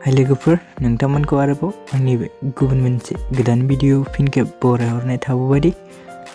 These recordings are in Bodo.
हाय लोगोफोर नोंथांमोनखौ आरोबाव आंनि बे गुबुन मोनसे गोदान भिडिअ फिन खेब बरायहरनाय थाबावबायदि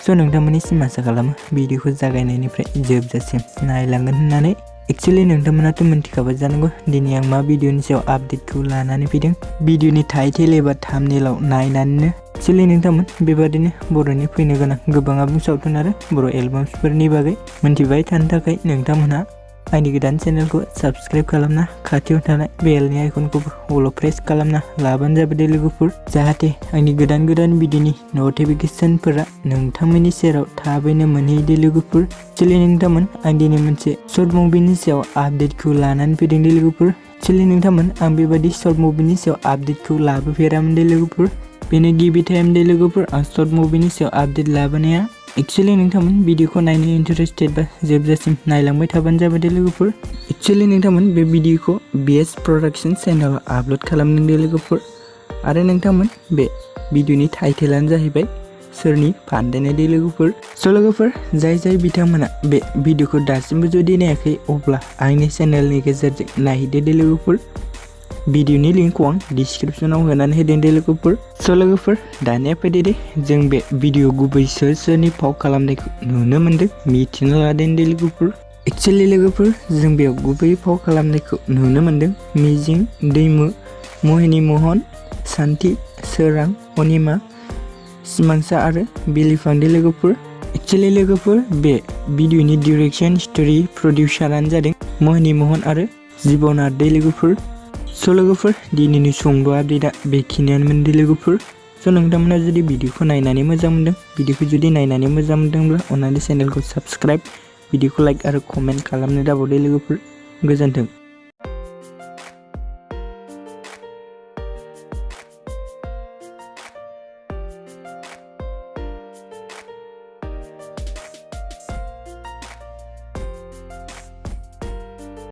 स' नोंथांमोननिसिम आसा खालामो भिडिअखौ जागायनायनिफ्राय जोबजासिम नायलांगोन होननानै एक्चुअली नोंथांमोनाथ' मिन्थिखाबाय जानांगौ दिनै आं मा भिडिअनि सायाव आपडेटखौ लानानै फैदों भिडिअनि टाइटेल एबा थाम्बनेलाव नायनानैनो एक्चुअली नोंथांमोन बेबादिनो बर'नि फैनो गोनां गोबां आबुं सावथुन आरो बर' एलबामफोरनि बागै मोनथिबाय थानो थाखाय नोंथांमोनहा आंनि गोदान चेनेलखौ सब्सक्राइब खालामना खाथियाव थानाय बेलनि आइकनखौबो अल प्रेस खालामना लाबानो जाबाय लोगोफोर जाहाथे आंनि गोदान भिडिअनि नटिफिकेशनफोरा नोंथांमोननि सेराव थाबैनो मोनहैयो लोगोफोर एक्चुअली नोंथांमोन आं दिनै मोनसे शर्ट मुभिनि सायाव आपडेटखौ लानानै फैदों लोगोफोर एक्चुअली नोंथांमोन आं बेबायदि शर्ट मुभिनि सायाव आपडेटखौ लाबोफेरामोन लोगोफोर बेनो गिबि टाइम लोगोफोर आं शर्ट मुभिनि सायाव आपडेट लाबोनाया एक्चुअली नोंथांमोन भिडिअखौ नायनो इन्टारेस्टेड बा जोबजासिम नायलांबाय थाबानो जाबाय लोगोफोर एक्चुअली नोंथांमोन बे भिडिअखौ BS प्रडाक्शन चेनेलाव आपलोड खालामदों लोगोफोर आरो नोंथांमोन बे भिडिअनि टाइटेलानो जाहैबाय सोरनि पान्दायनाय लोगोफोर स' लोगोफोर जाय बिथांमोना बे भिडिअखौ दासिमबो जुदि नायाखै अब्ला आंनि चेनेलनि गेजेरजों नायहैदो लोगोफोर भिडिअनि लिंकखौ आं डिस्क्रिप्शनाव होनानै होदों लोगोफोर स' लोगोफोर दानिया फैदो दे जों बे भिडिअ गुबै सोरनि फाव खालामनायखौ नुनो मोन्दों मिथिना लादों लोगोफोर एक्चुअली लोगोफोर जों बेयाव गुबै फाव खालामनायखौ नुनो मोन्दों मिजिं दैमु मोहिनी महन सान्थि सोरां अनिमा सिमांसा आरो बिलिफां लोगोफोर एक्चुअली लोगोफोर बे भिडिअनि डिरेक्शन स्टोरी प्रडिउसारानो जादों मोहिनी महन आरो जिबनार लोगोफोर स' लोगोफोर दिनैनि सुंद' आपडेटआ बेखिनियानोमोन लोगोफोर स' नोंथांमोना जुदि भिडिअखौ नायनानै मोजां मोनदों भिडिअखौ जुदि नायनानै मोजां मोनदोंब्ला अन्नानै चेनेलखौ सब्सक्राइब भिडिअखौ लाइक आरो कमेन्ट खालामनो दाबावदो लोगोफोर गोजोन्थों।